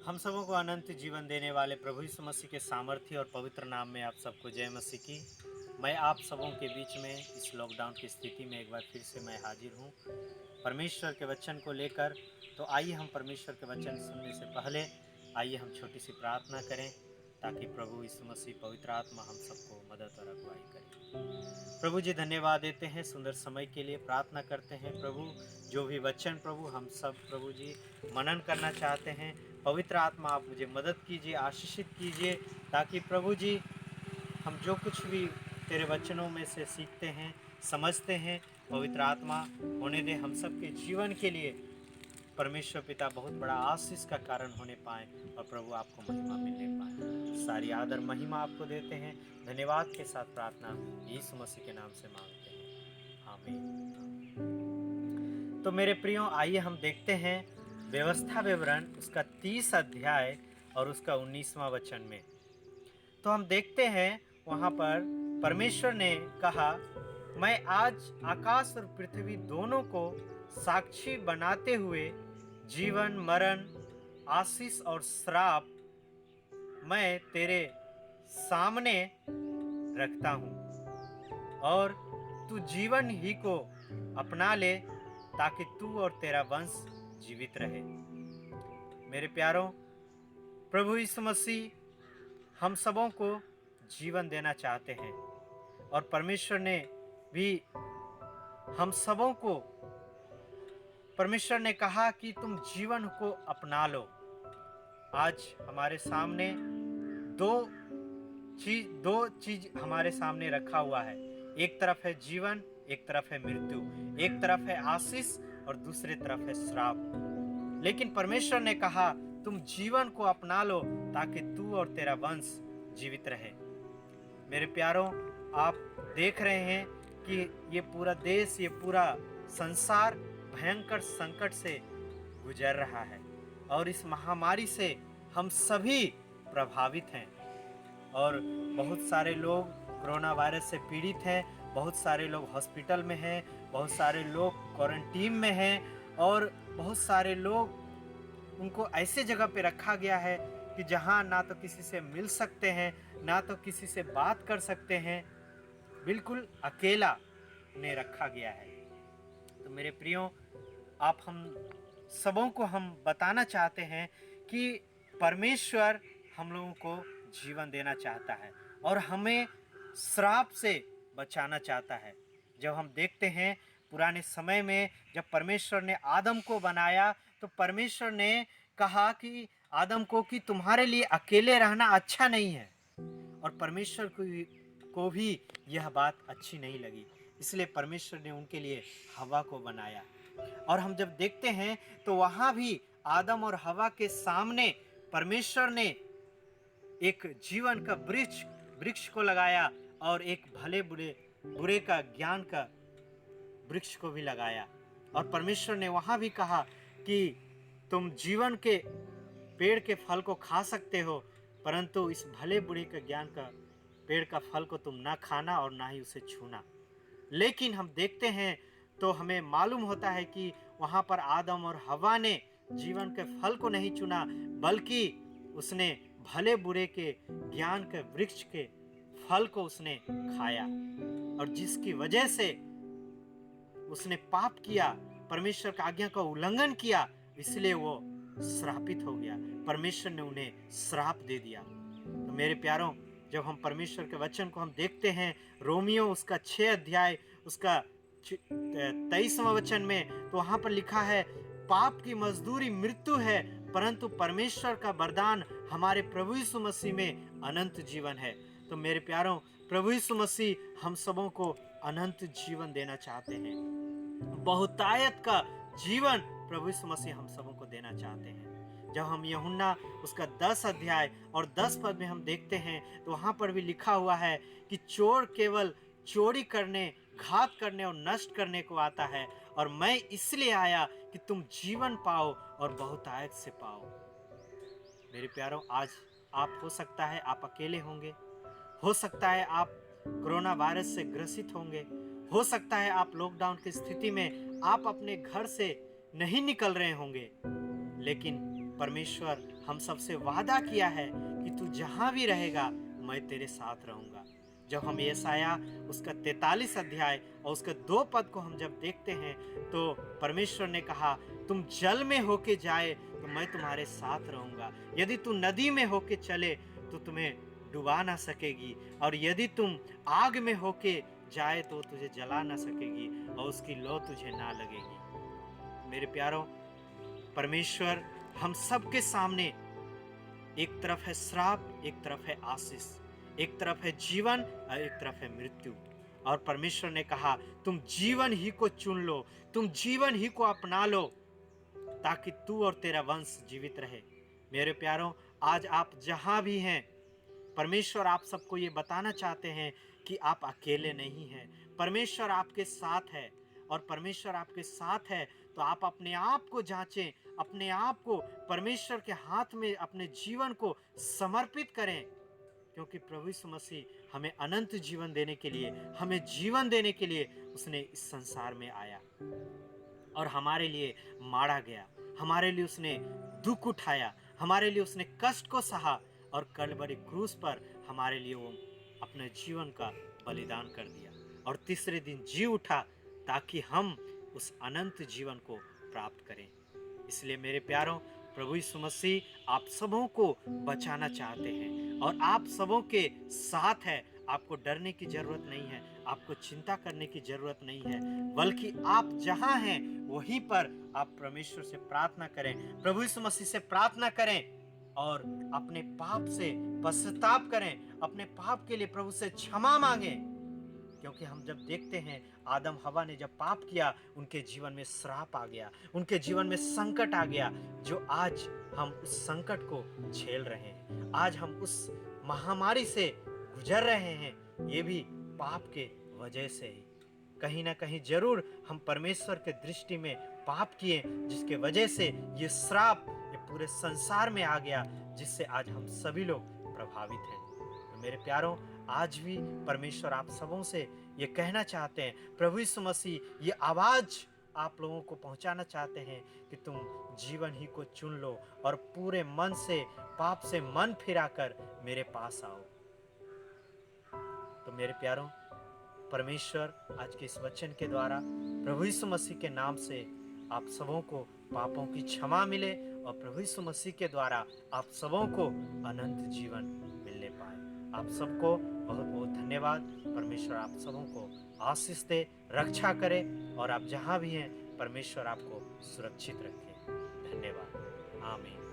हम सबों को अनंत जीवन देने वाले प्रभु यीशु मसीह के सामर्थ्य और पवित्र नाम में आप सबको जय मसीह की। मैं आप सबों के बीच में इस लॉकडाउन की स्थिति में एक बार फिर से मैं हाजिर हूँ परमेश्वर के वचन को लेकर। तो आइए हम परमेश्वर के वचन सुनने से पहले आइए हम छोटी सी प्रार्थना करें ताकि प्रभु यीशु मसीह पवित्र आत्मा हम सबको मदद और अगुवाई करे। प्रभु जी धन्यवाद देते हैं सुंदर समय के लिए, प्रार्थना करते हैं प्रभु जो भी वचन प्रभु हम सब प्रभु जी मनन करना चाहते हैं, पवित्र आत्मा आप मुझे मदद कीजिए, आशीषित कीजिए ताकि प्रभु जी हम जो कुछ भी तेरे वचनों में से सीखते हैं समझते हैं, पवित्र आत्मा होने दे हम सब के जीवन के लिए परमेश्वर पिता बहुत बड़ा आशीष का कारण होने पाए और प्रभु आपको महिमा मिलने पाए। सारी आदर महिमा आपको देते हैं, धन्यवाद के साथ प्रार्थना यीशु मसीह के नाम से मांगते हैं, आमीन। तो मेरे प्रियो आइए हम देखते हैं व्यवस्था विवरण उसका 30 अध्याय और उसका 19वां वचन में। तो हम देखते हैं वहां पर परमेश्वर ने कहा, मैं आज आकाश और पृथ्वी दोनों को साक्षी बनाते हुए जीवन मरण आशीष और श्राप मैं तेरे सामने रखता हूँ और तू जीवन ही को अपना ले ताकि तू और तेरा वंश जीवित रहे। मेरे प्यारों, प्रभु यीशु मसीह हम सबों को जीवन देना चाहते हैं और परमेश्वर ने भी हम सबों को परमेश्वर ने कहा कि तुम जीवन को अपना लो। आज हमारे सामने दो चीज हमारे सामने रखा हुआ है, एक तरफ है जीवन, एक तरफ है मृत्यु, एक तरफ है आशीष और दूसरी तरफ है श्राप। लेकिन परमेश्वर ने कहा तुम जीवन को अपना लो ताकि तू और तेरा वंश जीवित रहे। मेरे प्यारों, आप देख रहे हैं कि ये पूरा देश, ये पूरा संसार भयंकर संकट से गुजर रहा है और इस महामारी से हम सभी प्रभावित हैं और बहुत सारे लोग कोरोना वायरस से पीड़ित हैं, बहुत सारे लोग हॉस्पिटल में हैं, बहुत सारे लोग क्वारंटीन में हैं और बहुत सारे लोग उनको ऐसे जगह पे रखा गया है कि जहां ना तो किसी से मिल सकते हैं ना तो किसी से बात कर सकते हैं, बिल्कुल अकेला उन्हें रखा गया है। तो मेरे प्रियो, आप हम सबों को हम बताना चाहते हैं कि परमेश्वर हम लोगों को जीवन देना चाहता है और हमें श्राप से बचाना चाहता है। जब हम देखते हैं पुराने समय में जब परमेश्वर ने आदम को बनाया तो परमेश्वर ने कहा कि आदम को कि तुम्हारे लिए अकेले रहना अच्छा नहीं है और परमेश्वर को भी यह बात अच्छी नहीं लगी, इसलिए परमेश्वर ने उनके लिए हवा को बनाया। और हम जब देखते हैं तो वहां भी आदम और हवा के सामने परमेश्वर ने एक जीवन का वृक्ष को लगाया और एक भले बुरे का ज्ञान का वृक्ष को भी लगाया और परमेश्वर ने वहां भी कहा कि तुम जीवन के पेड़ के फल को खा सकते हो परंतु इस भले बुरे के ज्ञान का पेड़ का फल को तुम ना खाना और ना ही उसे छूना। लेकिन हम देखते हैं तो हमें मालूम होता है कि वहां पर आदम और हवा ने जीवन के फल को नहीं चुना बल्कि उसने भले बुरे के ज्ञान के वृक्ष के फल को उसने खाया और जिसकी वजह से उसने पाप किया, परमेश्वर की आज्ञा का उल्लंघन किया, इसलिए वो श्रापित हो गया। परमेश्वर ने उन्हें श्राप दे दिया। तो मेरे प्यारों, जब हम परमेश्वर के वचन को हम देखते हैं रोमियो उसका 6 अध्याय उसका 23वां वचन में, तो वहां पर लिखा है पाप की मजदूरी मृत्यु है परंतु परमेश्वर का वरदान हमारे प्रभु यीशु मसीह में अनंत जीवन है। तो मेरे प्यारों, प्रभु यीशु मसीह हम सबों को अनंत जीवन देना चाहते हैं, बहुतायत का जीवन प्रभु यीशु मसीह हम सबों को देना चाहते हैं। जब हम यूहन्ना उसका 10 अध्याय और 10 पद में हम देखते हैं तो वहां पर भी लिखा हुआ है कि चोर केवल चोरी करने, घात करने और नष्ट करने को आता है और मैं इसलिए आया कि तुम जीवन पाओ और बहुतायत से पाओ। मेरे प्यारों, आज आप हो सकता है आप अकेले होंगे, हो सकता है आप कोरोना वायरस से ग्रसित होंगे, हो सकता है आप लॉकडाउन की स्थिति में आप अपने घर से नहीं निकल रहे होंगे, लेकिन परमेश्वर हम सबसे वादा किया है कि तू जहाँ भी रहेगा मैं तेरे साथ रहूँगा। जब हम यशायाह उसका 43 अध्याय और उसके 2 पद को हम जब देखते हैं तो परमेश्वर ने कहा, तुम जल में होके जाए तो मैं तुम्हारे साथ रहूँगा। यदि तू नदी में होके चले तो तुम्हें डुबा ना सकेगी, और यदि तुम आग में होके जाए तो तुझे जला ना सकेगी और उसकी लौ तुझे ना लगेगी। मेरे प्यारों, परमेश्वर हम सबके सामने, एक तरफ है श्राप, एक तरफ है आशीष, एक तरफ है जीवन और एक तरफ है मृत्यु। और परमेश्वर ने कहा तुम जीवन ही को चुन लो, तुम जीवन ही को अपना लो, ताकि तू और तेरा वंश जीवित रहे। मेरे प्यारों, आज आप जहां भी हैं, परमेश्वर आप सबको ये बताना चाहते हैं कि आप अकेले नहीं हैं। परमेश्वर आपके साथ है, और परमेश्वर आपके साथ है तो आप अपने आप को जांचें, अपने आप को परमेश्वर के हाथ में अपने जीवन को समर्पित करें, क्योंकि प्रभु यीशु मसीह हमें अनंत जीवन देने के लिए, हमें जीवन देने के लिए उसने इस संसार में आया और हमारे लिए मारा गया, हमारे लिए उसने दुख उठाया, हमारे लिए उसने कष्ट को सहा और कलवरी क्रूस पर हमारे लिए वो अपने जीवन का बलिदान कर दिया और तीसरे दिन जी उठा ताकि हम उस अनंत जीवन को प्राप्त करें। इसलिए मेरे प्यारों, प्रभु यीशु मसीह आप सबों को बचाना चाहते हैं और आप सबों के साथ है। आपको डरने की जरूरत नहीं है, आपको चिंता करने की जरूरत नहीं है, बल्कि आप जहां हैं वहीं पर आप परमेश्वर से प्रार्थना करें, प्रभु यीशु मसीह से प्रार्थना करें और अपने पाप से पश्चाताप करें, अपने पाप के लिए प्रभु से क्षमा मांगें। क्योंकि हम जब देखते हैं आदम हवा ने जब पाप किया, उनके जीवन में श्राप आ गया, उनके जीवन में संकट आ गया, जो आज हम उस संकट को झेल रहे हैं, आज हम उस महामारी से गुजर रहे हैं, ये भी पाप के वजह से ही। कहीं ना कहीं जरूर हम परमेश्वर के दृष्टि में पाप किए, जिसके वजह से ये श्राप ये पूरे संसार में आ गया, जिससे आज हम सभी लोग प्रभावित हैं। तो मेरे प्यारों, आज भी परमेश्वर आप सबों से ये कहना चाहते हैं, प्रभु यीशु मसीह ये आवाज आप लोगों को पहुंचाना चाहते हैं कि तुम जीवन ही को चुन लो और पूरे मन से पाप से मन फिराकर मेरे पास आओ। तो मेरे प्यारों, परमेश्वर आज के इस वचन के द्वारा प्रभु यीशु मसीह के नाम से आप सबों को पापों की क्षमा मिले और प्रभु यीशु मसीह के द्वारा आप सबों को अनंत जीवन मिलने पाए। आप सबको बहुत बहुत धन्यवाद। परमेश्वर आप सबों को आशीष दे, रक्षा करे और आप जहां भी हैं परमेश्वर आपको सुरक्षित रखे। धन्यवाद। आमीन।